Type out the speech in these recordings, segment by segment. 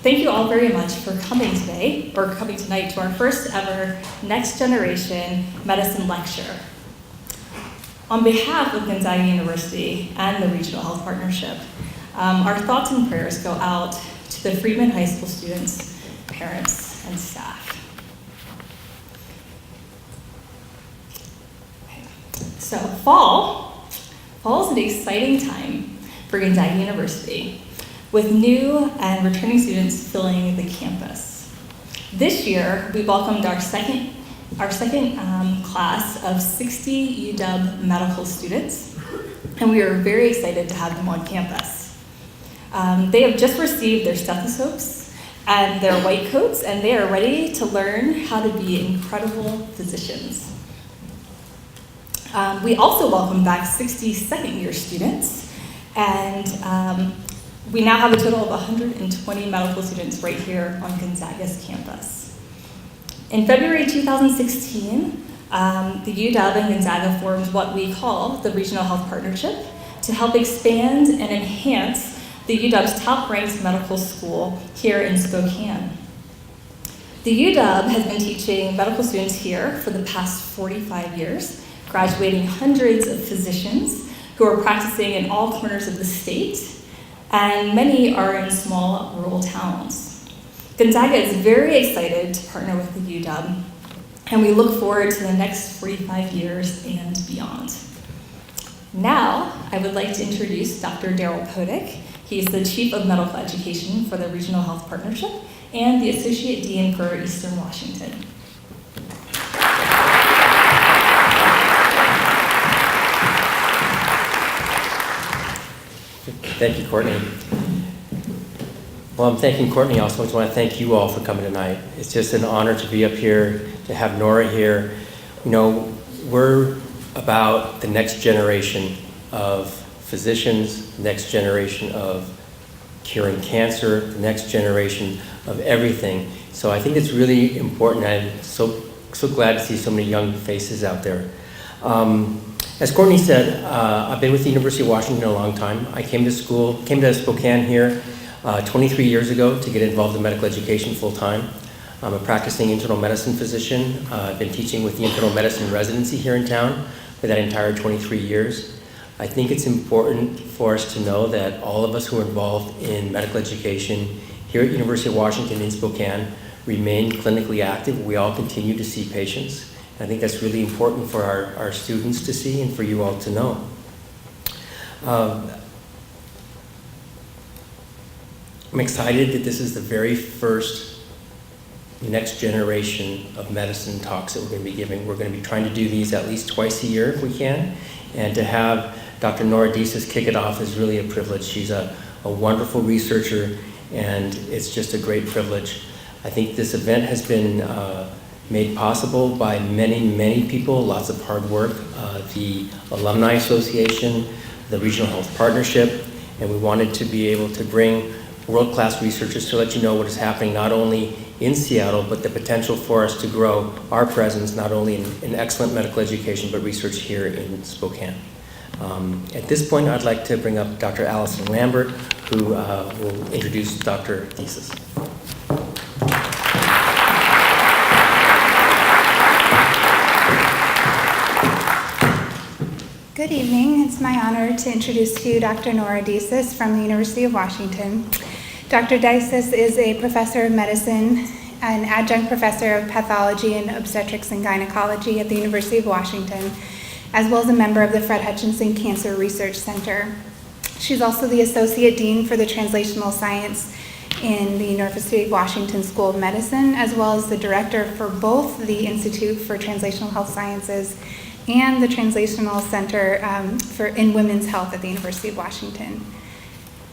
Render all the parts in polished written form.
Thank you all very much for coming today, or coming tonight to our first ever Next Generation Medicine Lecture. On behalf of Gonzaga University and the Regional Health Partnership, our thoughts and prayers go out to the Freeman High School students, parents, and staff. So fall is an exciting time for Gonzaga University, with new and returning students filling the campus. This year, we welcomed our second class of 60 UW medical students, and we are very excited to have them on campus. They have just received their stethoscopes and their white coats, and they are ready to learn how to be incredible physicians. We also welcome back 60 second-year students, and we now have a total of 120 medical students right here on Gonzaga's campus. In February 2016, the UW and Gonzaga formed what we call the Regional Health Partnership to help expand and enhance the UW's top-ranked medical school here in Spokane. The UW has been teaching medical students here for the past 45 years, graduating hundreds of physicians who are practicing in all corners of the state, and many are in small rural towns. Gonzaga is very excited to partner with the UW, and we look forward to the next 45 years and beyond. Now, I would like to introduce Dr. Daryl Podick. He's the Chief of Medical Education for the Regional Health Partnership and the Associate Dean for Eastern Washington. Thank you, Courtney. Well, I'm thanking Courtney. I also want to thank you all for coming tonight. It's just an honor to be up here, to have Nora here. You know, we're about the next generation of physicians, next generation of curing cancer, the next generation of everything. So I think it's really important. I'm so glad to see so many young faces out there. As Courtney said, I've been with the University of Washington a long time. I came to Spokane here 23 years ago to get involved in medical education full time. I'm a practicing internal medicine physician. I've been teaching with the internal medicine residency here in town for that entire 23 years. I think it's important for us to know that all of us who are involved in medical education here at University of Washington in Spokane remain clinically active. We all continue to see patients. I think that's really important for our students to see and for you all to know. I'm excited that this is the very first next generation of medicine talks that we're going to be giving. We're going to be trying to do these at least twice a year if we can. And to have Dr. Nora Disis kick it off is really a privilege. She's a wonderful researcher, and it's just a great privilege. I think this event has been made possible by many people, lots of hard work, the Alumni Association, the Regional Health Partnership, and we wanted to be able to bring world-class researchers to let you know what is happening not only in Seattle, but the potential for us to grow our presence not only in excellent medical education, but research here in Spokane. At this point, I'd like to bring up Dr. Allison Lambert, who will introduce Dr. Disis. Good evening. It's my honor to introduce to you Dr. Nora Disis from the University of Washington. Dr. Disis is a professor of medicine, an adjunct professor of pathology and obstetrics and gynecology at the University of Washington, as well as a member of the Fred Hutchinson Cancer Research Center. She's also the Associate Dean for the Translational Science in the University of Washington School of Medicine, as well as the director for both the Institute for Translational Health Sciences and the Translational Center in Women's Health at the University of Washington.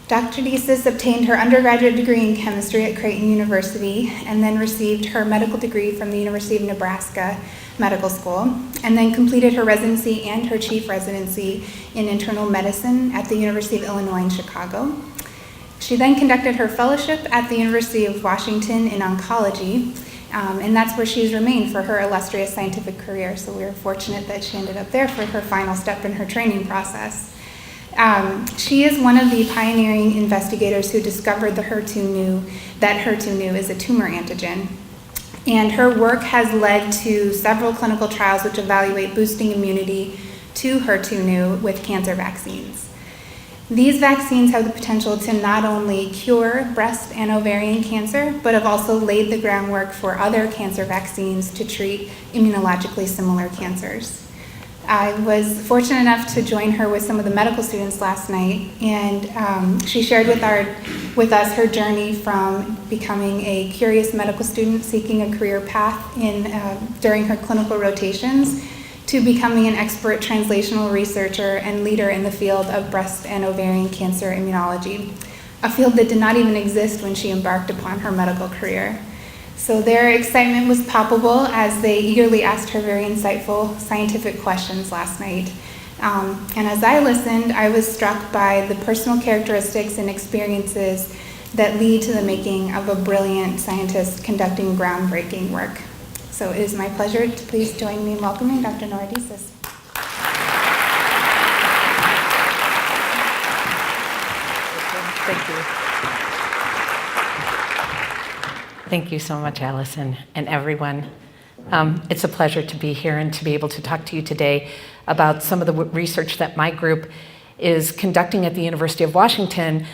Dr. Disis obtained her undergraduate degree in chemistry at Creighton University and then received her medical degree from the University of Nebraska Medical School, and then completed her residency and her chief residency in internal medicine at the University of Illinois in Chicago. She then conducted her fellowship at the University of Washington in oncology, and that's where she's remained for her illustrious scientific career. So we were fortunate that she ended up there for her final step in her training process. She is one of the pioneering investigators who discovered that HER2/neu is a tumor antigen. And her work has led to several clinical trials which evaluate boosting immunity to HER2/neu with cancer vaccines. These vaccines have the potential to not only cure breast and ovarian cancer, but have also laid the groundwork for other cancer vaccines to treat immunologically similar cancers. I was fortunate enough to join her with some of the medical students last night, and she shared with us her journey from becoming a curious medical student seeking a career path during her clinical rotations to becoming an expert translational researcher and leader in the field of breast and ovarian cancer immunology, a field that did not even exist when she embarked upon her medical career. So their excitement was palpable as they eagerly asked her very insightful scientific questions last night. And as I listened, I was struck by the personal characteristics and experiences that lead to the making of a brilliant scientist conducting groundbreaking work. So it is my pleasure to please join me in welcoming Dr. Nora Disis. Thank you. Thank you so much, Allison, and everyone. It's a pleasure to be here and to be able to talk to you today about some of the research that my group is conducting at the University of Washington.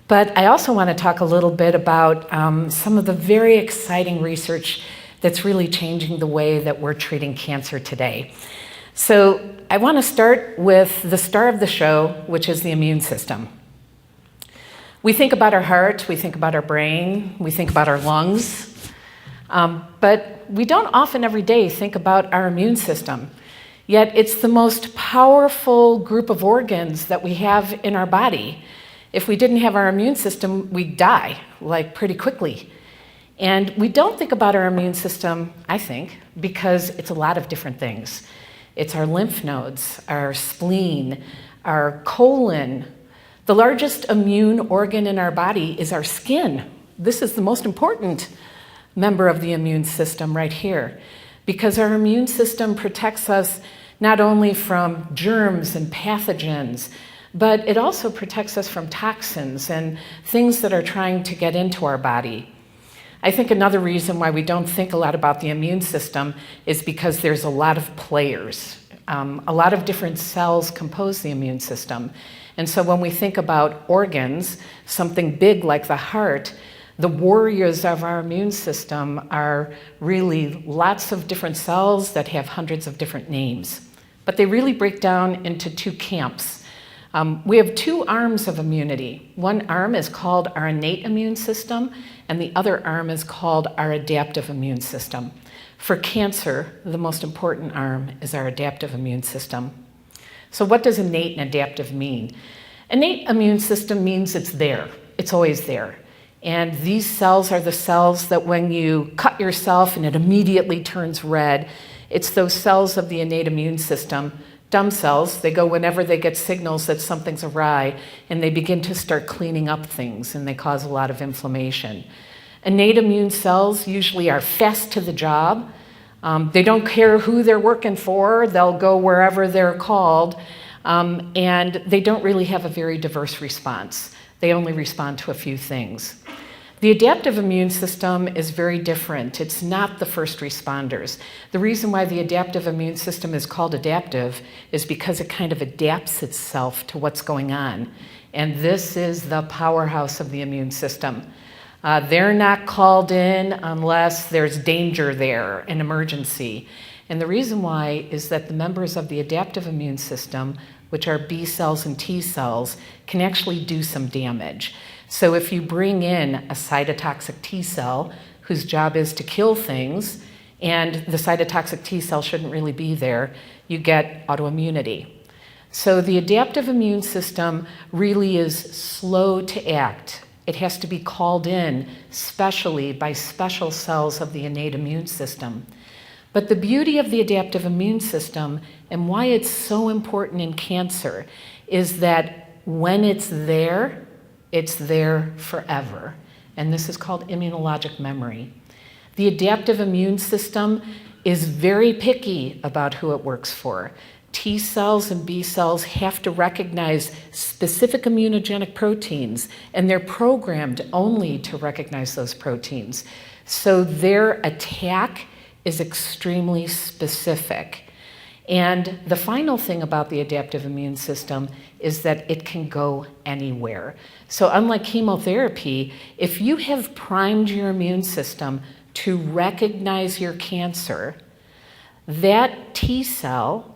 But I also want to talk a little bit about some of the very exciting research that's really changing the way that we're treating cancer today. So I want to start with the star of the show, which is the immune system. We think about our heart, we think about our brain, we think about our lungs, but we don't often every day think about our immune system. Yet it's the most powerful group of organs that we have in our body. If we didn't have our immune system, we'd die, like pretty quickly. And we don't think about our immune system, I think, because it's a lot of different things. It's our lymph nodes, our spleen, our colon. The largest immune organ in our body is our skin. This is the most important member of the immune system right here, because our immune system protects us not only from germs and pathogens, but it also protects us from toxins and things that are trying to get into our body. I think another reason why we don't think a lot about the immune system is because there's a lot of players. A lot of different cells compose the immune system. And so when we think about organs, something big like the heart, the warriors of our immune system are really lots of different cells that have hundreds of different names. But they really break down into two camps. We have two arms of immunity. One arm is called our innate immune system, and the other arm is called our adaptive immune system. For cancer, the most important arm is our adaptive immune system. So what does innate and adaptive mean? Innate immune system means it's there. It's always there. And these cells are the cells that when you cut yourself and it immediately turns red, it's those cells of the innate immune system. Dumb cells, they go whenever they get signals that something's awry, and they begin to start cleaning up things, and they cause a lot of inflammation. Innate immune cells usually are fast to the job. They don't care who they're working for. They'll go wherever they're called, and they don't really have a very diverse response. They only respond to a few things. The adaptive immune system is very different. It's not the first responders. The reason why the adaptive immune system is called adaptive is because it kind of adapts itself to what's going on. And this is the powerhouse of the immune system. They're not called in unless there's danger there, an emergency. And the reason why is that the members of the adaptive immune system, which are B cells and T cells, can actually do some damage. So if you bring in a cytotoxic T cell, whose job is to kill things, and the cytotoxic T cell shouldn't really be there, you get autoimmunity. So the adaptive immune system really is slow to act. It has to be called in specially by special cells of the innate immune system. But the beauty of the adaptive immune system and why it's so important in cancer is that when it's there forever. And this is called immunologic memory. The adaptive immune system is very picky about who it works for. T cells and B cells have to recognize specific immunogenic proteins, and they're programmed only to recognize those proteins. So their attack is extremely specific. And the final thing about the adaptive immune system is that it can go anywhere. So unlike chemotherapy, if you have primed your immune system to recognize your cancer, that T cell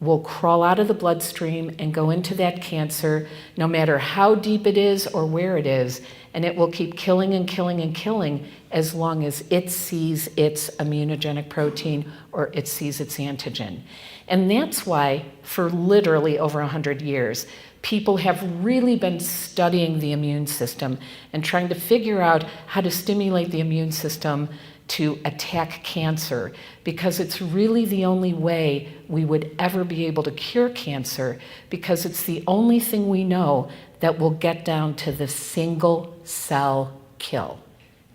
will crawl out of the bloodstream and go into that cancer, no matter how deep it is or where it is, and it will keep killing and killing and killing as long as it sees its immunogenic protein or it sees its antigen. And that's why, for literally over 100 years, people have really been studying the immune system and trying to figure out how to stimulate the immune system to attack cancer, because it's really the only way we would ever be able to cure cancer, because it's the only thing we know that will get down to the single cell kill.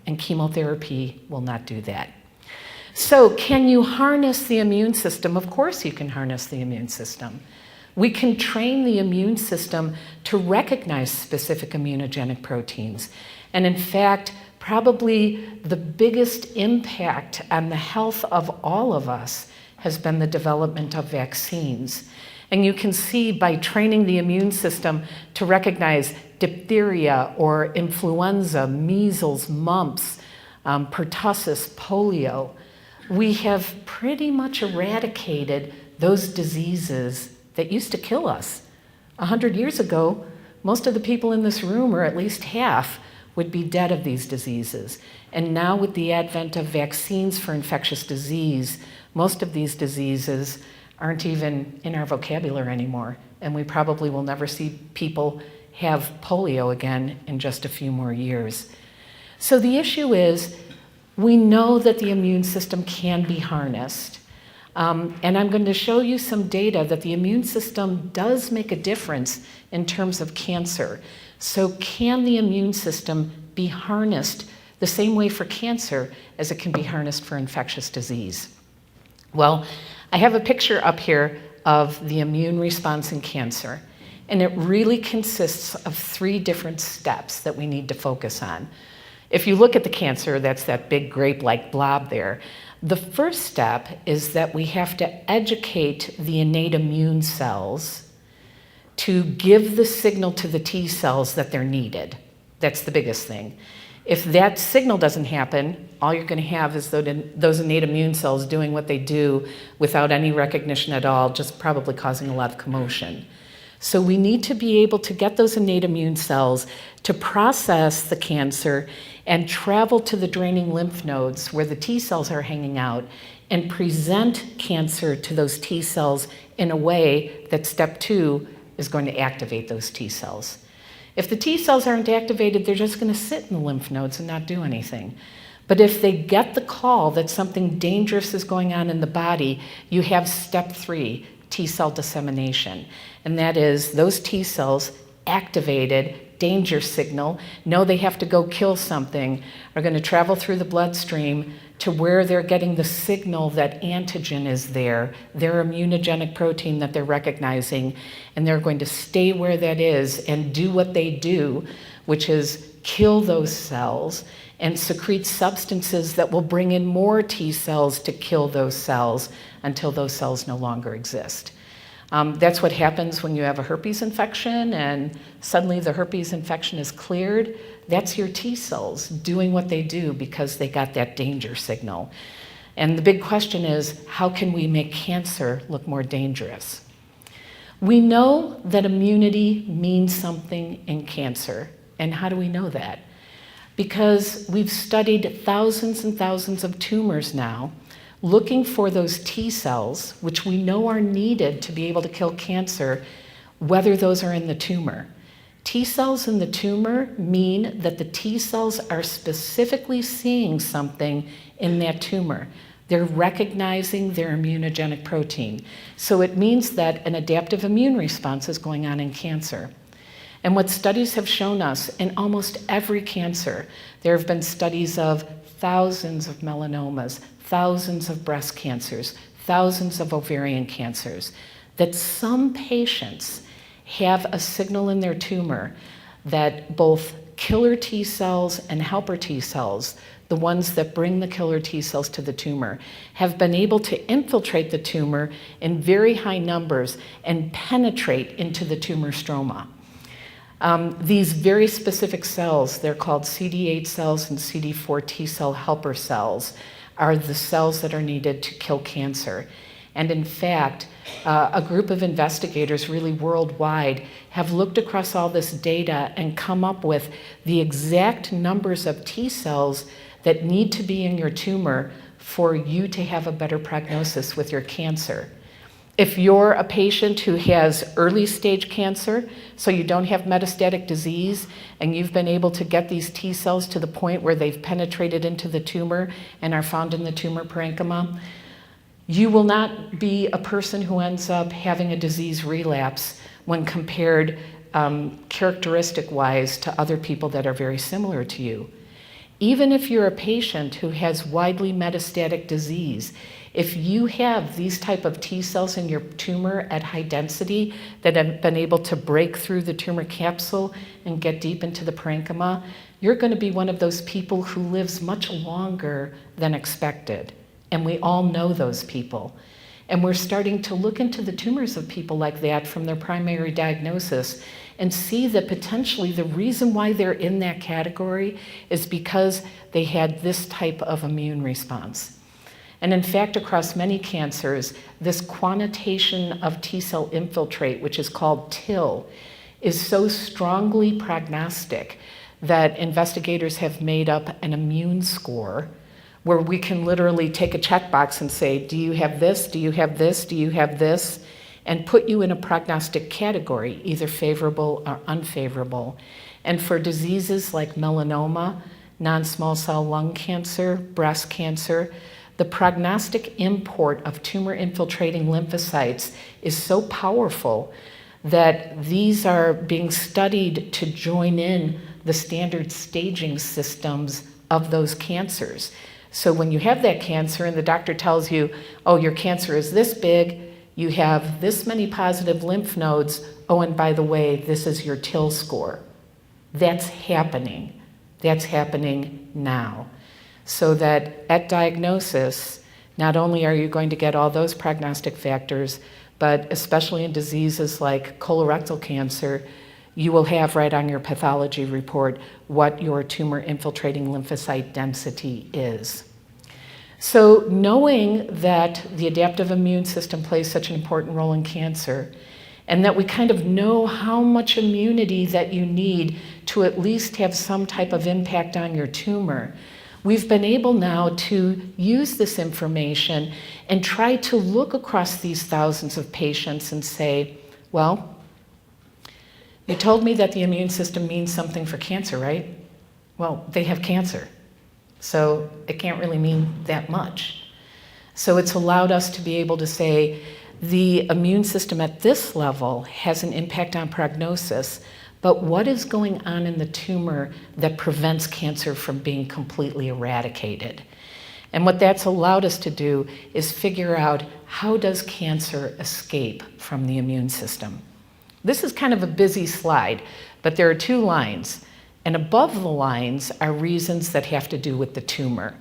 And chemotherapy will not do that. So can you harness the immune system? Of course you can harness the immune system. We can train the immune system to recognize specific immunogenic proteins. And in fact, probably the biggest impact on the health of all of us has been the development of vaccines. And you can see by training the immune system to recognize diphtheria or influenza, measles, mumps, pertussis, polio, we have pretty much eradicated those diseases that used to kill us. 100 years ago, most of the people in this room, or at least half, would be dead of these diseases. And now with the advent of vaccines for infectious disease, most of these diseases aren't even in our vocabulary anymore. And we probably will never see people have polio again in just a few more years. So the issue is, we know that the immune system can be harnessed. And I'm going to show you some data that the immune system does make a difference in terms of cancer. So can the immune system be harnessed the same way for cancer as it can be harnessed for infectious disease? Well, I have a picture up here of the immune response in cancer, and it really consists of 3 different steps that we need to focus on. If you look at the cancer, that's that big grape-like blob there. The first step is that we have to educate the innate immune cells to give the signal to the T cells that they're needed. That's the biggest thing. If that signal doesn't happen, all you're going to have is those innate immune cells doing what they do without any recognition at all, just probably causing a lot of commotion. So we need to be able to get those innate immune cells to process the cancer and travel to the draining lymph nodes where the T cells are hanging out and present cancer to those T cells in a way that step 2 is going to activate those T cells. If the T cells aren't activated, they're just going to sit in the lymph nodes and not do anything. But if they get the call that something dangerous is going on in the body, you have step 3, T cell dissemination. And that is those T cells activated, danger signal, know they have to go kill something, are going to travel through the bloodstream to where they're getting the signal that antigen is there, their immunogenic protein that they're recognizing, and they're going to stay where that is and do what they do, which is kill those cells and secrete substances that will bring in more T cells to kill those cells until those cells no longer exist. That's what happens when you have a herpes infection and suddenly the herpes infection is cleared. That's your T cells doing what they do because they got that danger signal. And the big question is, how can we make cancer look more dangerous? We know that immunity means something in cancer. And how do we know that? Because we've studied thousands and thousands of tumors now, looking for those T cells, which we know are needed to be able to kill cancer, whether those are in the tumor. T cells in the tumor mean that the T cells are specifically seeing something in that tumor. They're recognizing their immunogenic protein. So it means that an adaptive immune response is going on in cancer. And what studies have shown us, in almost every cancer, there have been studies of thousands of melanomas, thousands of breast cancers, thousands of ovarian cancers, that some patients have a signal in their tumor that both killer T cells and helper T cells, the ones that bring the killer T cells to the tumor, have been able to infiltrate the tumor in very high numbers and penetrate into the tumor stroma. These very specific cells, they're called CD8 cells and CD4 T cell helper cells, are the cells that are needed to kill cancer. And in fact, a group of investigators really worldwide have looked across all this data and come up with the exact numbers of T cells that need to be in your tumor for you to have a better prognosis with your cancer. If you're a patient who has early stage cancer, so you don't have metastatic disease, and you've been able to get these T cells to the point where they've penetrated into the tumor and are found in the tumor parenchyma, you will not be a person who ends up having a disease relapse when compared characteristic-wise to other people that are very similar to you. Even if you're a patient who has widely metastatic disease, if you have these type of T cells in your tumor at high density that have been able to break through the tumor capsule and get deep into the parenchyma, you're going to be one of those people who lives much longer than expected. And we all know those people. And we're starting to look into the tumors of people like that from their primary diagnosis and see that potentially the reason why they're in that category is because they had this type of immune response. And in fact, across many cancers, this quantitation of T cell infiltrate, which is called Tcell, is so strongly prognostic that investigators have made up an immune score where we can literally take a checkbox and say, do you have this, do you have this, do you have this, and put you in a prognostic category, either favorable or unfavorable. And for diseases like melanoma, non-small cell lung cancer, breast cancer, the prognostic import of tumor-infiltrating lymphocytes is so powerful that these are being studied to join in the standard staging systems of those cancers. So when you have that cancer and the doctor tells you, oh, your cancer is this big, you have this many positive lymph nodes, oh, and by the way, this is your Tcell score. That's happening. That's happening now. So that at diagnosis, not only are you going to get all those prognostic factors, but especially in diseases like colorectal cancer, you will have right on your pathology report what your tumor infiltrating lymphocyte density is. So knowing that the adaptive immune system plays such an important role in cancer, and that we kind of know how much immunity that you need to at least have some type of impact on your tumor, we've been able now to use this information and try to look across these thousands of patients and say, well, you told me that the immune system means something for cancer, right? Well, they have cancer, so it can't really mean that much. So it's allowed us to be able to say the immune system at this level has an impact on prognosis, but what is going on in the tumor that prevents cancer from being completely eradicated? And what that's allowed us to do is figure out, how does cancer escape from the immune system? This is kind of a busy slide, but there are two lines. And above the lines are reasons that have to do with the tumor.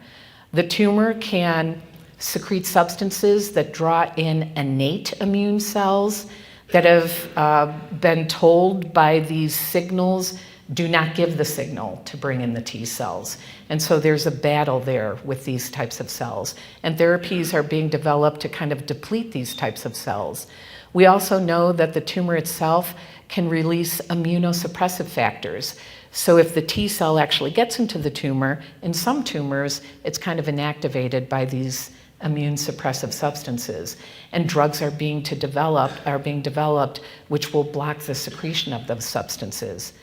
The tumor can secrete substances that draw in innate immune cells that have been told by these signals, do not give the signal to bring in the T cells. And so there's a battle there with these types of cells. And therapies are being developed to kind of deplete these types of cells. We also know that the tumor itself can release immunosuppressive factors. So if the T cell actually gets into the tumor, in some tumors, it's kind of inactivated by these immune suppressive substances. And drugs are being developed which will block the secretion of those substances.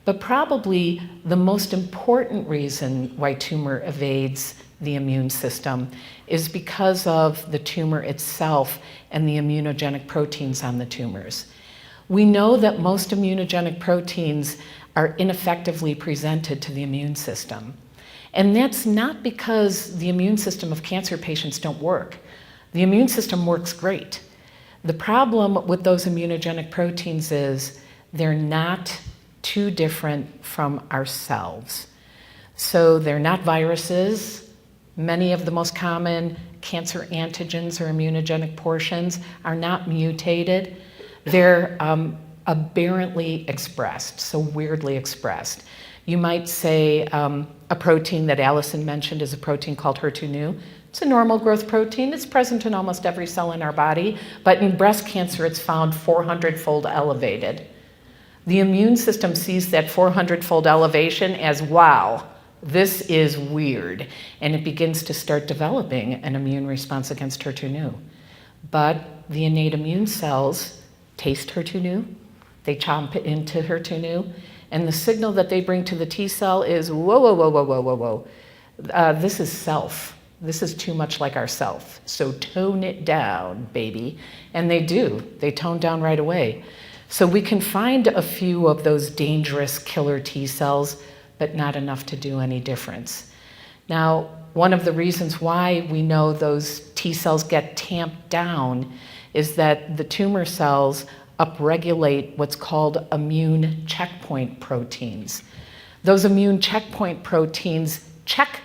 But probably the most important reason why tumor evades the immune system is because of the tumor itself and the immunogenic proteins on the tumors. We know that most immunogenic proteins are ineffectively presented to the immune system. And that's not because the immune system of cancer patients don't work. The immune system works great. The problem with those immunogenic proteins is they're not too different from ourselves. So they're not viruses. Many of the most common cancer antigens or immunogenic portions are not mutated. They're aberrantly expressed, so weirdly expressed. You might say a protein that Allison mentioned is a protein called HER2/neu. It's a normal growth protein. It's present in almost every cell in our body, but in breast cancer, it's found 400-fold elevated. The immune system sees that 400-fold elevation as, wow, this is weird, and it begins to start developing an immune response against HER2/neu. But the innate immune cells taste HER2/neu, they chomp into HER2/neu, and the signal that they bring to the T cell is, whoa, whoa, whoa, whoa, whoa, whoa, whoa. This is self. This is too much like ourself. So tone it down, baby. And they do. They tone down right away. So we can find a few of those dangerous killer T cells, but not enough to do any difference. Now, one of the reasons why we know those T cells get tamped down is that the tumor cells upregulate what's called immune checkpoint proteins. Those immune checkpoint proteins check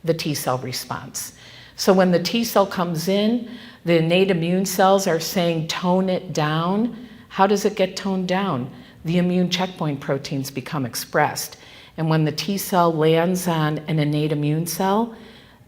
the T cell response. So when the T cell comes in, the innate immune cells are saying tone it down. How does it get toned down? The immune checkpoint proteins become expressed. And when the T cell lands on an innate immune cell,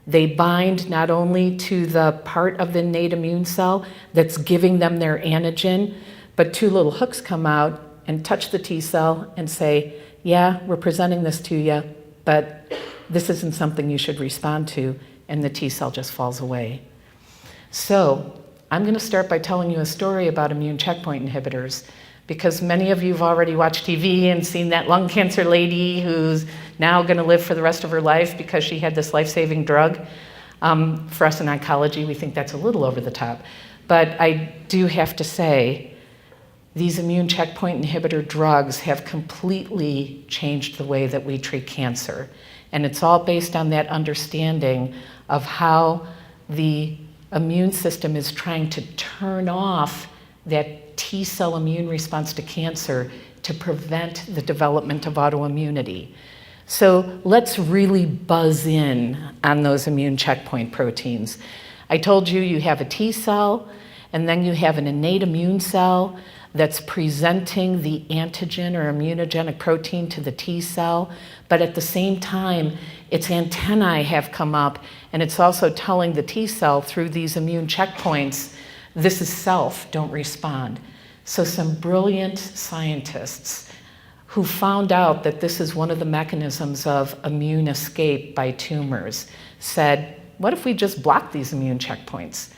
they bind not only to the part of the innate immune cell that's giving them their antigen, but two little hooks come out and touch the T cell and say, yeah, we're presenting this to you, but this isn't something you should respond to, and the T cell just falls away. So I'm going to start by telling you a story about immune checkpoint inhibitors, because many of you have already watched TV and seen that lung cancer lady who's now going to live for the rest of her life because she had this life-saving drug. For us in oncology, we think that's a little over the top. But I do have to say, these immune checkpoint inhibitor drugs have completely changed the way that we treat cancer. And it's all based on that understanding of how the immune system is trying to turn off that T cell immune response to cancer to prevent the development of autoimmunity. So let's really buzz in on those immune checkpoint proteins. I told you you have a T cell, and then you have an innate immune cell that's presenting the antigen or immunogenic protein to the T cell, but at the same time, its antennae have come up, and it's also telling the T cell through these immune checkpoints, this is self, don't respond. So some brilliant scientists who found out that this is one of the mechanisms of immune escape by tumors said, what if we just block these immune checkpoints?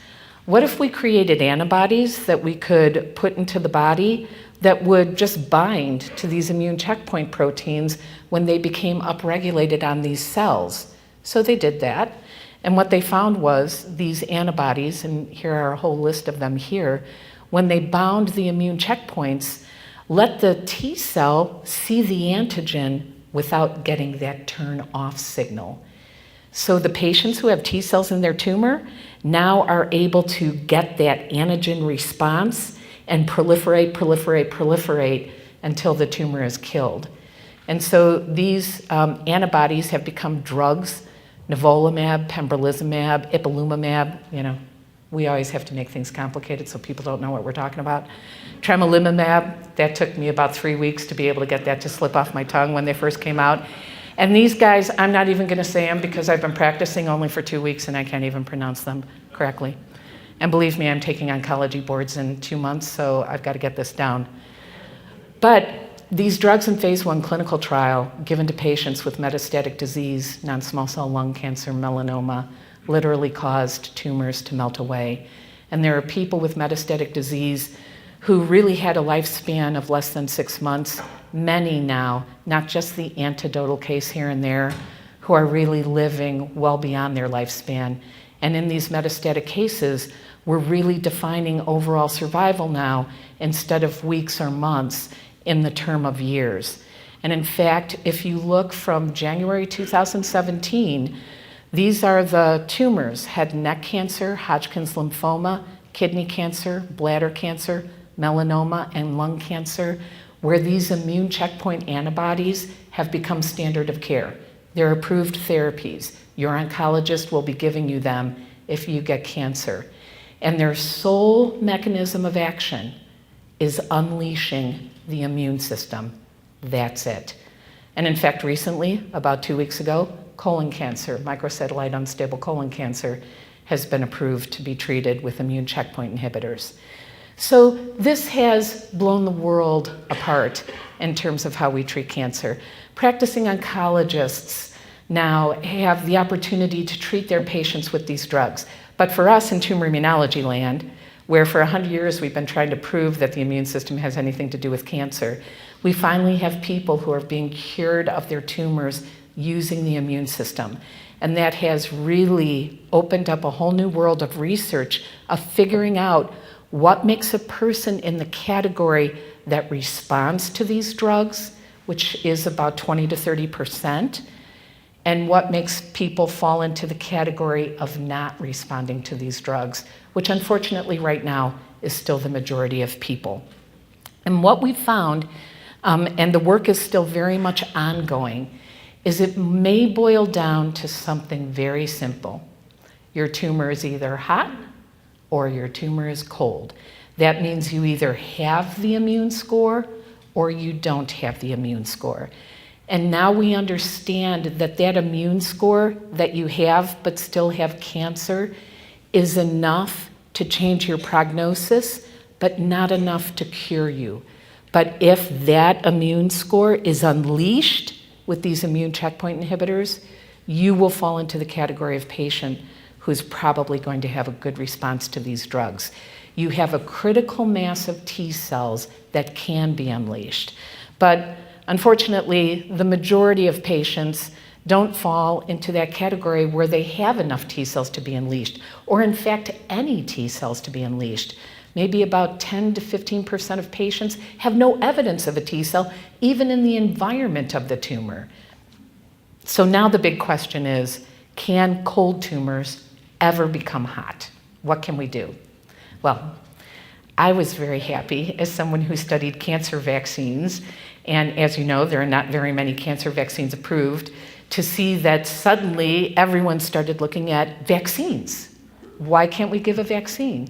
What if we created antibodies that we could put into the body that would just bind to these immune checkpoint proteins when they became upregulated on these cells? So they did that. And what they found was these antibodies, and here are a whole list of them here, when they bound the immune checkpoints, let the T cell see the antigen without getting that turn off signal. So the patients who have T cells in their tumor now are able to get that antigen response and proliferate, proliferate, proliferate until the tumor is killed. And so these antibodies have become drugs, nivolumab, pembrolizumab, ipilimumab, we always have to make things complicated so people don't know what we're talking about. Tremelimumab, that took me about 3 weeks to be able to get that to slip off my tongue when they first came out. And these guys, I'm not even going to say them because I've been practicing only for 2 weeks and I can't even pronounce them correctly. And believe me, I'm taking oncology boards in 2 months, so I've got to get this down. But these drugs in phase 1 clinical trial given to patients with metastatic disease, non-small cell lung cancer, melanoma, literally caused tumors to melt away. And there are people with metastatic disease who really had a lifespan of less than 6 months, many now, not just the anecdotal case here and there, who are really living well beyond their lifespan. And in these metastatic cases, we're really defining overall survival now instead of weeks or months in the term of years. And in fact, if you look from January 2017, these are the tumors: head and neck cancer, Hodgkin's lymphoma, kidney cancer, bladder cancer, melanoma, and lung cancer, where these immune checkpoint antibodies have become standard of care. They're approved therapies. Your oncologist will be giving you them if you get cancer. And their sole mechanism of action is unleashing the immune system. That's it. And in fact, recently, about 2 weeks ago, colon cancer, microsatellite unstable colon cancer, has been approved to be treated with immune checkpoint inhibitors. So this has blown the world apart in terms of how we treat cancer. Practicing oncologists now have the opportunity to treat their patients with these drugs. But for us in tumor immunology land, where for 100 years we've been trying to prove that the immune system has anything to do with cancer, we finally have people who are being cured of their tumors using the immune system. And that has really opened up a whole new world of research of figuring out what makes a person in the category that responds to these drugs, which is about 20 to 30%, and what makes people fall into the category of not responding to these drugs, which unfortunately right now is still the majority of people. And what we found, and the work is still very much ongoing, is it may boil down to something very simple. Your tumor is either hot or your tumor is cold. That means you either have the immune score or you don't have the immune score. And now we understand that that immune score that you have but still have cancer is enough to change your prognosis, but not enough to cure you. But if that immune score is unleashed with these immune checkpoint inhibitors, you will fall into the category of patient who's probably going to have a good response to these drugs. You have a critical mass of T cells that can be unleashed. But unfortunately, the majority of patients don't fall into that category where they have enough T cells to be unleashed, or in fact, any T cells to be unleashed. Maybe about 10 to 15% of patients have no evidence of a T cell, even in the environment of the tumor. So now the big question is, can cold tumors ever become hot? What can we do? Well, I was very happy as someone who studied cancer vaccines, and as you know, there are not very many cancer vaccines approved, to see that suddenly everyone started looking at vaccines. Why can't we give a vaccine?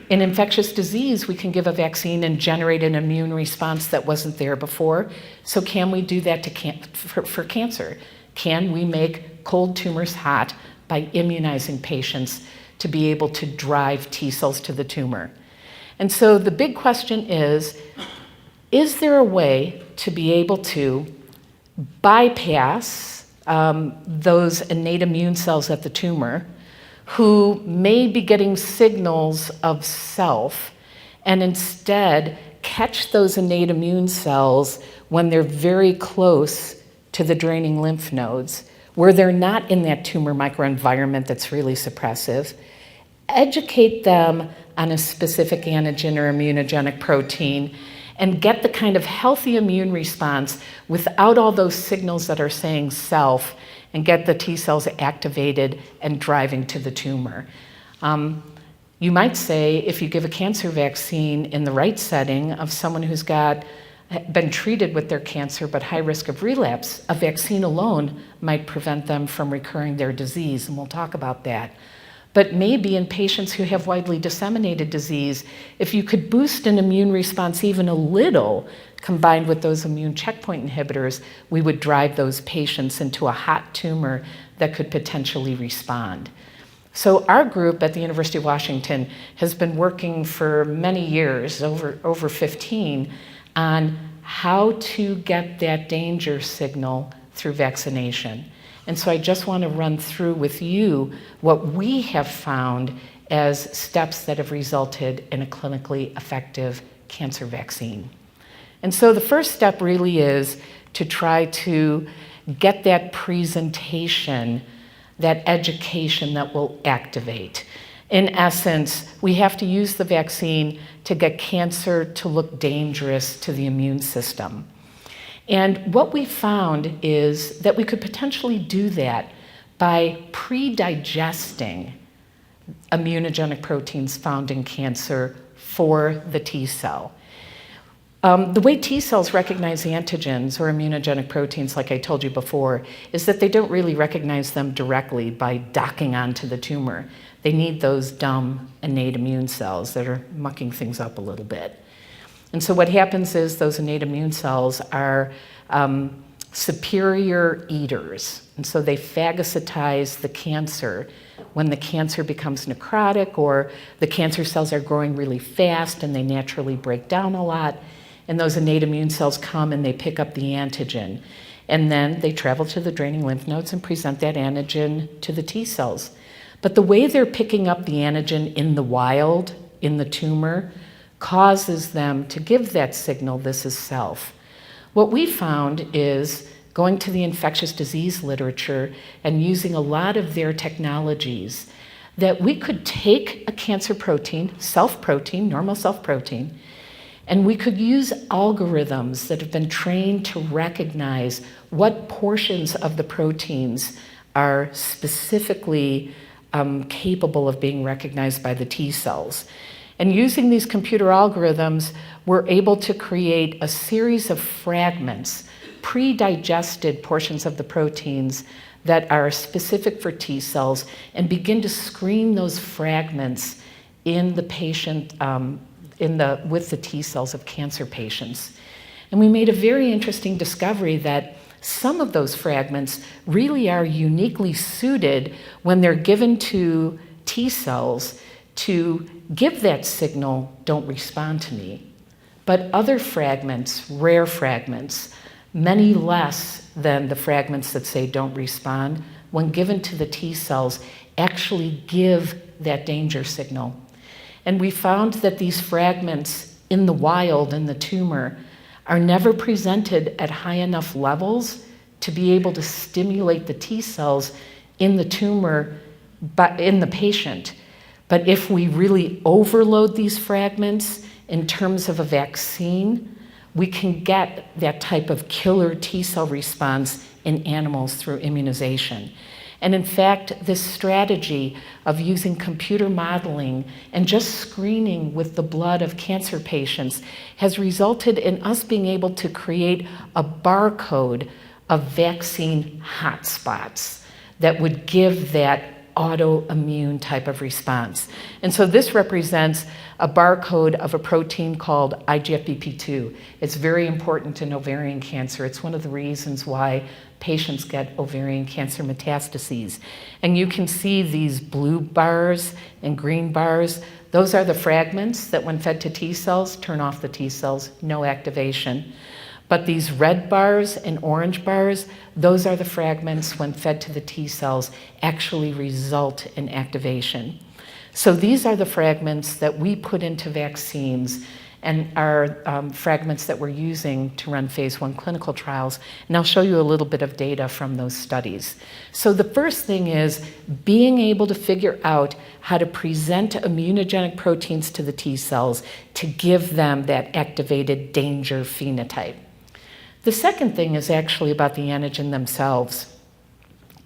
In infectious disease, we can give a vaccine and generate an immune response that wasn't there before. So can we do that for cancer? Can we make cold tumors hot by immunizing patients to be able to drive T cells to the tumor? And so the big question is there a way to be able to bypass those innate immune cells at the tumor who may be getting signals of self and instead catch those innate immune cells when they're very close to the draining lymph nodes, where they're not in that tumor microenvironment that's really suppressive, educate them on a specific antigen or immunogenic protein, and get the kind of healthy immune response without all those signals that are saying self, and get the T cells activated and driving to the tumor. You might say, if you give a cancer vaccine in the right setting of someone who's been treated with their cancer but high risk of relapse, a vaccine alone might prevent them from recurring their disease, and we'll talk about that. But maybe in patients who have widely disseminated disease, if you could boost an immune response even a little, combined with those immune checkpoint inhibitors, we would drive those patients into a hot tumor that could potentially respond. So our group at the University of Washington has been working for many years, over 15, on how to get that danger signal through vaccination. And so I just want to run through with you what we have found as steps that have resulted in a clinically effective cancer vaccine. And so the first step really is to try to get that presentation, that education that will activate. In essence, we have to use the vaccine to get cancer to look dangerous to the immune system. And what we found is that we could potentially do that by pre-digesting immunogenic proteins found in cancer for the T cell. The way T cells recognize antigens or immunogenic proteins, like I told you before, is that they don't really recognize them directly by docking onto the tumor. They need those dumb innate immune cells that are mucking things up a little bit. And so what happens is those innate immune cells are superior eaters. And so they phagocytize the cancer when the cancer becomes necrotic or the cancer cells are growing really fast and they naturally break down a lot. And those innate immune cells come and they pick up the antigen. And then they travel to the draining lymph nodes and present that antigen to the T cells. But the way they're picking up the antigen in the wild, in the tumor, causes them to give that signal, this is self. What we found is going to the infectious disease literature and using a lot of their technologies that we could take a cancer protein, self-protein, normal self-protein, and we could use algorithms that have been trained to recognize what portions of the proteins are specifically capable of being recognized by the T cells. And using these computer algorithms, we're able to create a series of fragments, pre-digested portions of the proteins that are specific for T cells, and begin to screen those fragments in the patient, with the T cells of cancer patients. And we made a very interesting discovery that some of those fragments really are uniquely suited when they're given to T cells to give that signal, don't respond to me. But other fragments, rare fragments, many less than the fragments that say don't respond, when given to the T cells, actually give that danger signal. And we found that these fragments in the wild, in the tumor, are never presented at high enough levels to be able to stimulate the T cells in the tumor, but in the patient. But if we really overload these fragments in terms of a vaccine, we can get that type of killer T cell response in animals through immunization. And in fact, this strategy of using computer modeling and just screening with the blood of cancer patients has resulted in us being able to create a barcode of vaccine hotspots that would give that autoimmune type of response. And so this represents a barcode of a protein called IGFBP2. It's very important in ovarian cancer. It's one of the reasons why patients get ovarian cancer metastases. And you can see these blue bars and green bars. Those are the fragments that when fed to T cells, turn off the T cells, no activation. But these red bars and orange bars, those are the fragments when fed to the T cells actually result in activation. So these are the fragments that we put into vaccines and are fragments that we're using to run phase 1 clinical trials. And I'll show you a little bit of data from those studies. So the first thing is being able to figure out how to present immunogenic proteins to the T cells to give them that activated danger phenotype. The second thing is actually about the antigen themselves.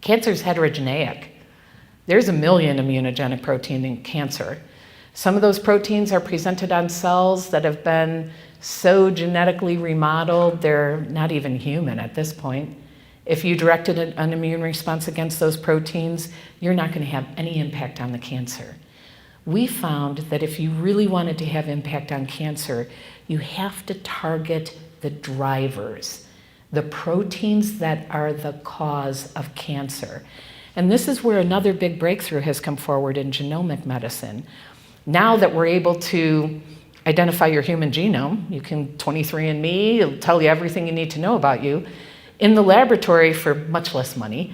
Cancer is heterogeneous. There's 1 million immunogenic proteins in cancer. Some of those proteins are presented on cells that have been so genetically remodeled, they're not even human at this point. If you directed an immune response against those proteins, you're not going to have any impact on the cancer. We found that if you really wanted to have impact on cancer, you have to target the drivers, the proteins that are the cause of cancer. And this is where another big breakthrough has come forward in genomic medicine. Now that we're able to identify your human genome, you can 23andMe, it'll tell you everything you need to know about you. In the laboratory for much less money,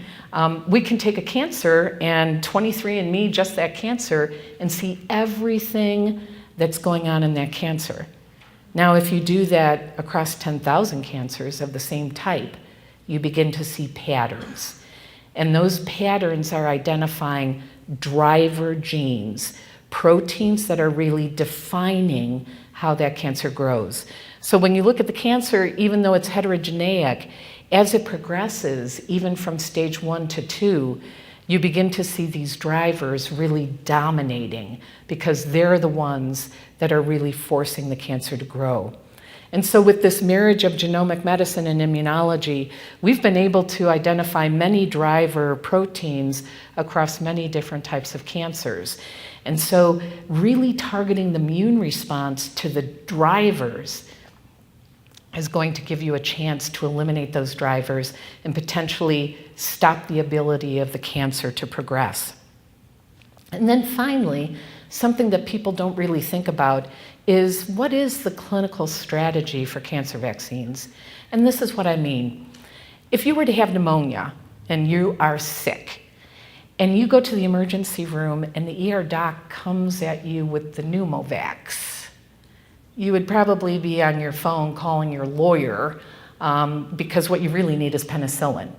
we can take a cancer and 23andMe just that cancer and see everything that's going on in that cancer. Now, if you do that across 10,000 cancers of the same type, you begin to see patterns. And those patterns are identifying driver genes, proteins that are really defining how that cancer grows. So when you look at the cancer, even though it's heterogeneous, as it progresses, even from stage 1 to 2, you begin to see these drivers really dominating because they're the ones that are really forcing the cancer to grow. And so with this marriage of genomic medicine and immunology, we've been able to identify many driver proteins across many different types of cancers. And so really targeting the immune response to the drivers is going to give you a chance to eliminate those drivers and potentially stop the ability of the cancer to progress. And then finally, something that people don't really think about is what is the clinical strategy for cancer vaccines? And this is what I mean. If you were to have pneumonia and you are sick, and you go to the emergency room and the ER doc comes at you with the pneumovax, you would probably be on your phone calling your lawyer because what you really need is penicillin.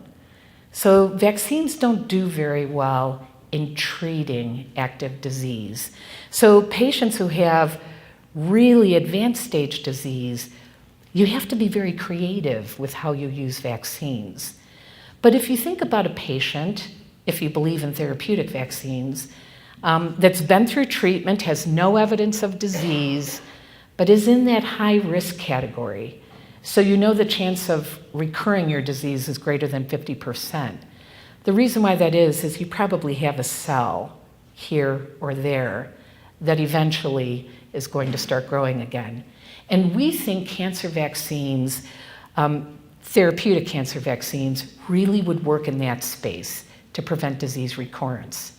So vaccines don't do very well in treating active disease. So patients who have really advanced stage disease, you have to be very creative with how you use vaccines. But if you think about a patient, if you believe in therapeutic vaccines, that's been through treatment, has no evidence of disease, but is in that high risk category, so you know the chance of recurring your disease is greater than 50%. The reason why that is you probably have a cell here or there that eventually is going to start growing again. And we think cancer vaccines, therapeutic cancer vaccines, really would work in that space to prevent disease recurrence.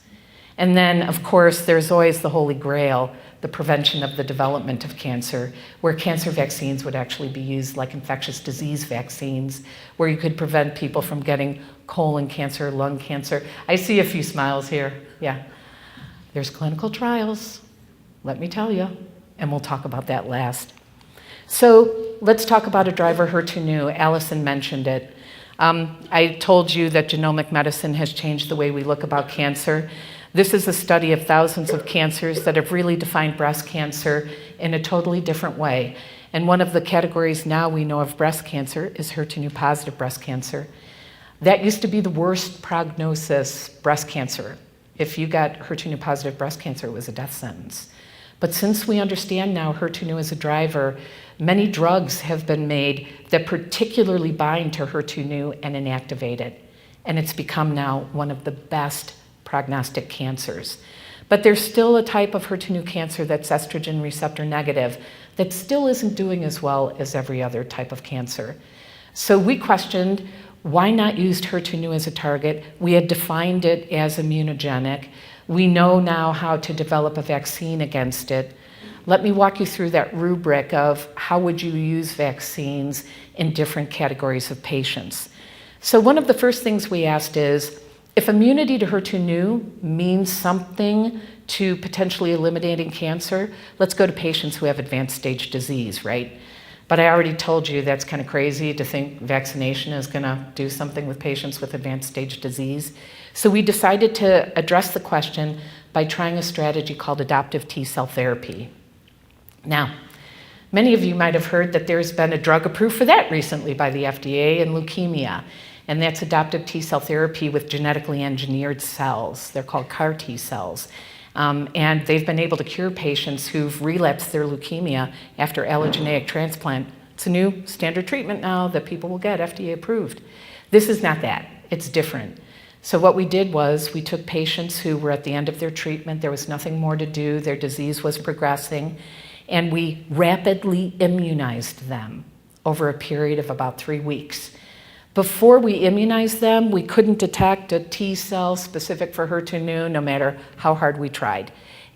And then, of course, there's always the holy grail, the prevention of the development of cancer, where cancer vaccines would actually be used like infectious disease vaccines, where you could prevent people from getting colon cancer, lung cancer. I see a few smiles here. Yeah. There's clinical trials, let me tell you, and we'll talk about that last. So let's talk about a driver HER2/neu. Allison mentioned it. I told you that genomic medicine has changed the way we look about cancer. This is a study of thousands of cancers that have really defined breast cancer in a totally different way. And one of the categories now we know of breast cancer is HER2/neu positive breast cancer. That used to be the worst prognosis breast cancer. If you got HER2/neu positive breast cancer, it was a death sentence. But since we understand now HER2/neu is a driver, many drugs have been made that particularly bind to HER2/neu and inactivate it. And it's become now one of the best prognostic cancers. But there's still a type of HER2/neu cancer that's estrogen receptor negative that still isn't doing as well as every other type of cancer. So we questioned, why not use HER2/neu as a target? We had defined it as immunogenic. We know now how to develop a vaccine against it. Let me walk you through that rubric of how would you use vaccines in different categories of patients. So one of the first things we asked is, if immunity to HER2/neu means something to potentially eliminating cancer, let's go to patients who have advanced stage disease, right? But I already told you that's kind of crazy to think vaccination is going to do something with patients with advanced stage disease. So we decided to address the question by trying a strategy called adoptive T-cell therapy. Now, many of you might have heard that there's been a drug approved for that recently by the FDA in leukemia, and that's adoptive T-cell therapy with genetically engineered cells. They're called CAR T-cells. And they've been able to cure patients who've relapsed their leukemia after allogeneic transplant. It's a new standard treatment now that people will get FDA approved. This is not that, it's different. So what we did was we took patients who were at the end of their treatment, there was nothing more to do, their disease was progressing, and we rapidly immunized them over a period of about 3 weeks. Before we immunized them, we couldn't detect a T cell specific for HER2/neu no matter how hard we tried.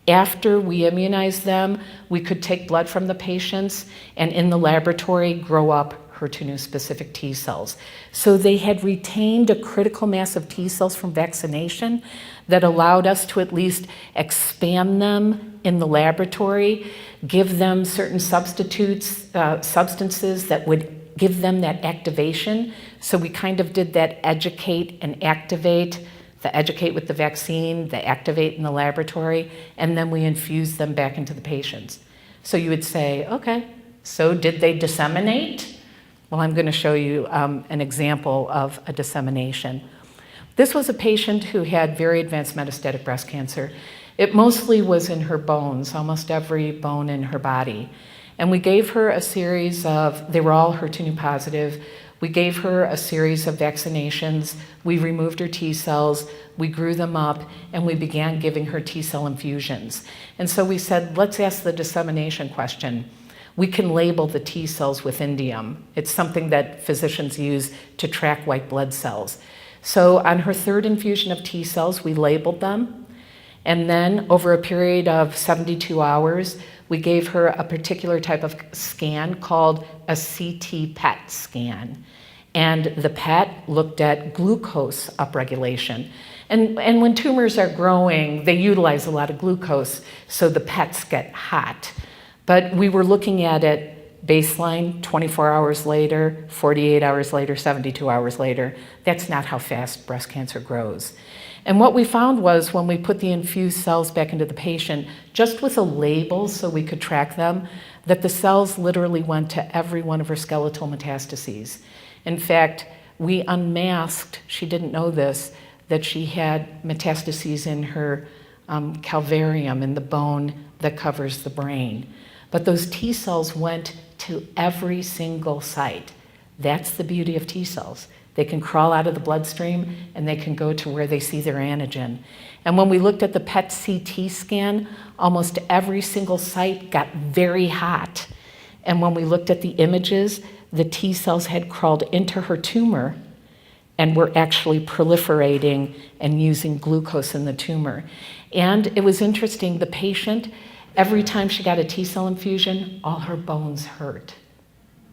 After we immunized them, we could take blood from the patients and in the laboratory grow up HER2/neu specific T cells. So they had retained a critical mass of T cells from vaccination that allowed us to at least expand them in the laboratory, give them certain substances that would give them that activation. So we kind of did that educate and activate, the educate with the vaccine, the activate in the laboratory, and then we infused them back into the patients. So you would say, okay, so did they disseminate? Well, I'm going to show you an example of a dissemination. This was a patient who had very advanced metastatic breast cancer. It mostly was in her bones, almost every bone in her body. And we gave her a series of, they were all HER2 positive. We gave her a series of vaccinations. We removed her T cells, we grew them up, and we began giving her T cell infusions. And so we said, let's ask the dissemination question. We can label the T cells with indium. It's something that physicians use to track white blood cells. So on her third infusion of T cells, we labeled them. And then over a period of 72 hours, we gave her a particular type of scan called a CT PET scan. And the PET looked at glucose upregulation. And when tumors are growing, they utilize a lot of glucose, so the PETs get hot. But we were looking at it baseline, 24 hours later, 48 hours later, 72 hours later. That's not how fast breast cancer grows. And what we found was when we put the infused cells back into the patient, just with a label so we could track them, that the cells literally went to every one of her skeletal metastases. In fact, we unmasked, she didn't know this, that she had metastases in her calvarium, in the bone that covers the brain. But those T cells went to every single site. That's the beauty of T cells. They can crawl out of the bloodstream and they can go to where they see their antigen. And when we looked at the PET CT scan, almost every single site got very hot. And when we looked at the images, the T cells had crawled into her tumor and were actually proliferating and using glucose in the tumor. And it was interesting, the patient, every time she got a T cell infusion, all her bones hurt.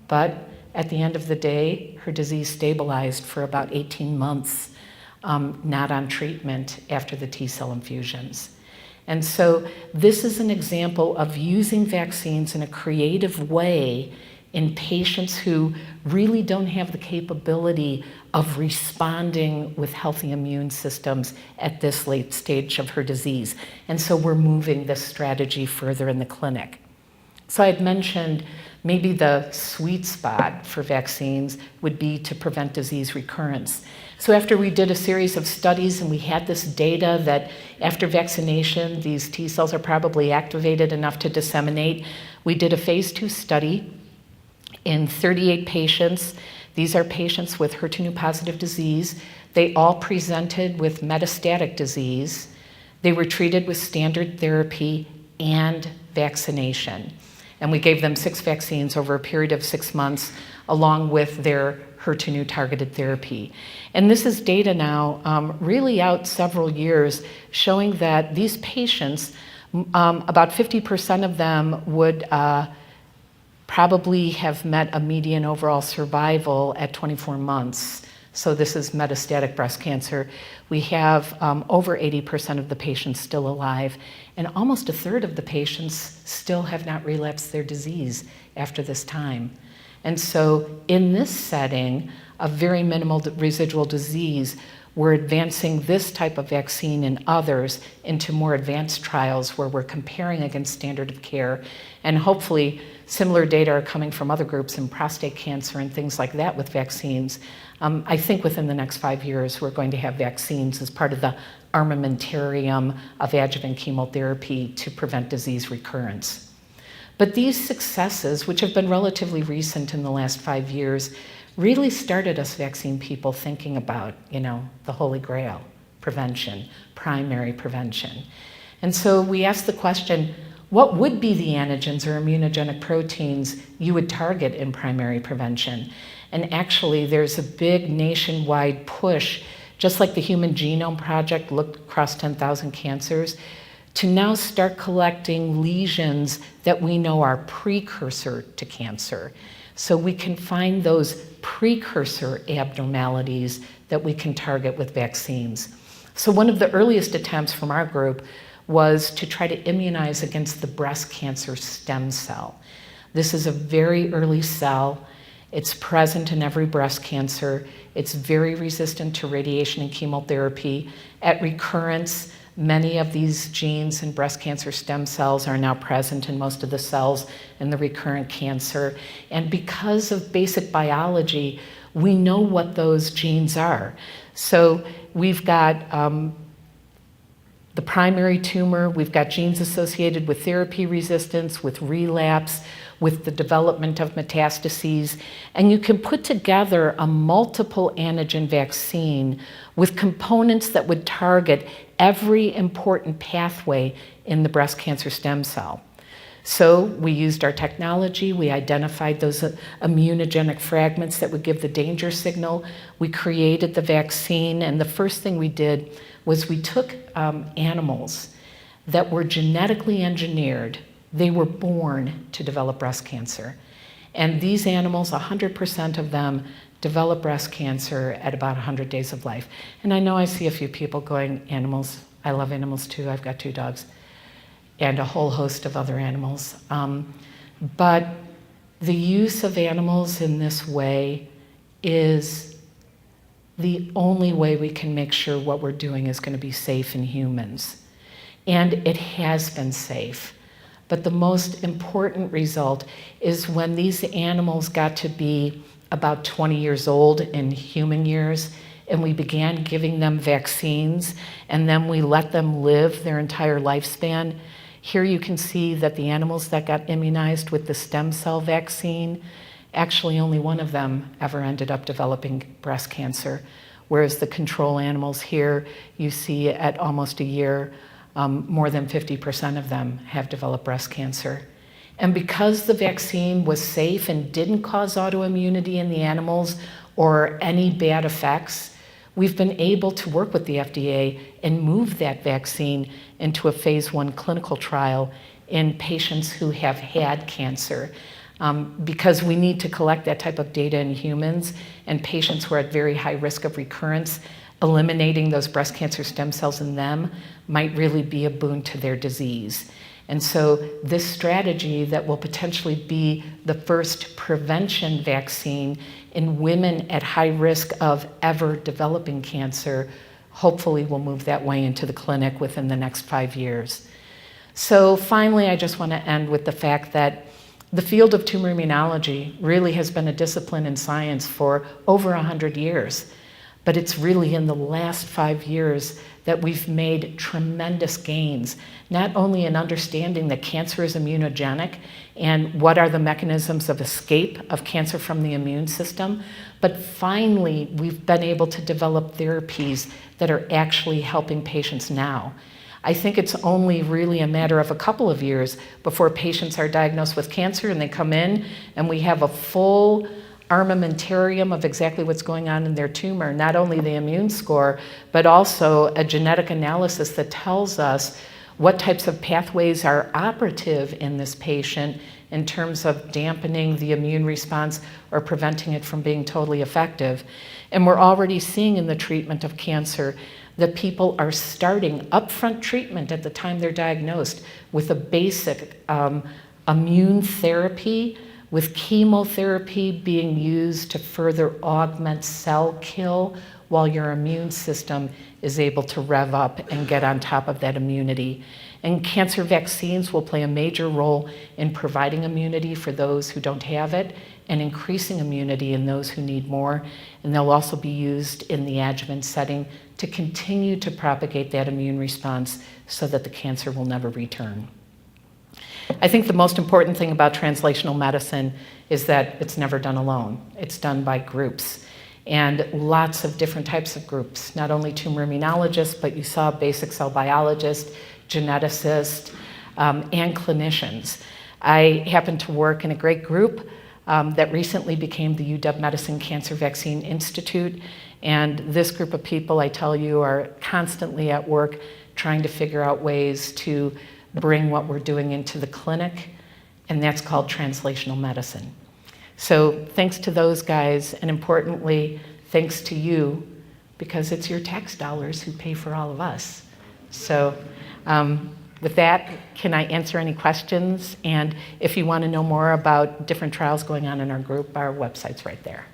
But at the end of the day, her disease stabilized for about 18 months, not on treatment after the T cell infusions. And so this is an example of using vaccines in a creative way in patients who really don't have the capability of responding with healthy immune systems at this late stage of her disease. And so we're moving this strategy further in the clinic. So I had mentioned maybe the sweet spot for vaccines would be to prevent disease recurrence. So after we did a series of studies and we had this data that after vaccination, these T cells are probably activated enough to disseminate, we did a phase 2 study in 38 patients. These are patients with HER2 positive disease. They all presented with metastatic disease. They were treated with standard therapy and vaccination. And we gave them 6 vaccines over a period of 6 months, along with their HER2 targeted therapy. And this is data now really out several years showing that these patients, about 50% of them would probably have met a median overall survival at 24 months. So this is metastatic breast cancer. We have over 80% of the patients still alive, and almost a third of the patients still have not relapsed their disease after this time. And so in this setting of very minimal residual disease, we're advancing this type of vaccine and others into more advanced trials where we're comparing against standard of care, and hopefully similar data are coming from other groups in prostate cancer and things like that with vaccines. I think within the next 5 years, we're going to have vaccines as part of the armamentarium of adjuvant chemotherapy to prevent disease recurrence. But these successes, which have been relatively recent in the last 5 years, really started us vaccine people thinking about, the Holy Grail, prevention, primary prevention. And so we asked the question, what would be the antigens or immunogenic proteins you would target in primary prevention? And actually, there's a big nationwide push, just like the Human Genome Project looked across 10,000 cancers, to now start collecting lesions that we know are precursor to cancer. So we can find those precursor abnormalities that we can target with vaccines. So one of the earliest attempts from our group was to try to immunize against the breast cancer stem cell. This is a very early cell. It's present in every breast cancer. It's very resistant to radiation and chemotherapy. At recurrence, Many of these genes in breast cancer stem cells are now present in most of the cells in the recurrent cancer. And because of basic biology, we know what those genes are. So we've got the primary tumor, we've got genes associated with therapy resistance, with relapse, with the development of metastases, and you can put together a multiple antigen vaccine with components that would target every important pathway in the breast cancer stem cell. So we used our technology, we identified those immunogenic fragments that would give the danger signal, we created the vaccine, and the first thing we did was we took animals that were genetically engineered. They were born to develop breast cancer. And these animals, 100% of them, develop breast cancer at about 100 days of life. And I know I see a few people going, animals, I love animals too, I've got 2 dogs, and a whole host of other animals. But the use of animals in this way is the only way we can make sure what we're doing is going to be safe in humans. And it has been safe. But the most important result is when these animals got to be about 20 years old in human years, and we began giving them vaccines, and then we let them live their entire lifespan. Here you can see that the animals that got immunized with the stem cell vaccine, actually only one of them ever ended up developing breast cancer, whereas the control animals here, you see at almost a year, more than 50% of them have developed breast cancer. And because the vaccine was safe and didn't cause autoimmunity in the animals or any bad effects, we've been able to work with the FDA and move that vaccine into a phase 1 clinical trial in patients who have had cancer. Because we need to collect that type of data in humans, and patients who are at very high risk of recurrence, eliminating those breast cancer stem cells in them might really be a boon to their disease. And so this strategy that will potentially be the first prevention vaccine in women at high risk of ever developing cancer, hopefully will move that way into the clinic within the next 5 years. So finally, I just want to end with the fact that the field of tumor immunology really has been a discipline in science for over 100 years. But it's really in the last 5 years that we've made tremendous gains, not only in understanding that cancer is immunogenic and what are the mechanisms of escape of cancer from the immune system, but finally we've been able to develop therapies that are actually helping patients now. I think it's only really a matter of a couple of years before patients are diagnosed with cancer and they come in and we have a full armamentarium of exactly what's going on in their tumor, not only the immune score, but also a genetic analysis that tells us what types of pathways are operative in this patient in terms of dampening the immune response or preventing it from being totally effective. And we're already seeing in the treatment of cancer that people are starting upfront treatment at the time they're diagnosed with a basic immune therapy, with chemotherapy being used to further augment cell kill while your immune system is able to rev up and get on top of that immunity. And cancer vaccines will play a major role in providing immunity for those who don't have it and increasing immunity in those who need more. And they'll also be used in the adjuvant setting to continue to propagate that immune response so that the cancer will never return. I think the most important thing about translational medicine is that it's never done alone. It's done by groups, and lots of different types of groups, not only tumor immunologists, but you saw basic cell biologists, geneticists, and clinicians. I happen to work in a great group that recently became the UW Medicine Cancer Vaccine Institute, and this group of people, I tell you, are constantly at work trying to figure out ways to bring what we're doing into the clinic, and that's called translational medicine. So thanks to those guys, and importantly, thanks to you, because it's your tax dollars who pay for all of us. So with that, can I answer any questions? And if you want to know more about different trials going on in our group, our website's right there.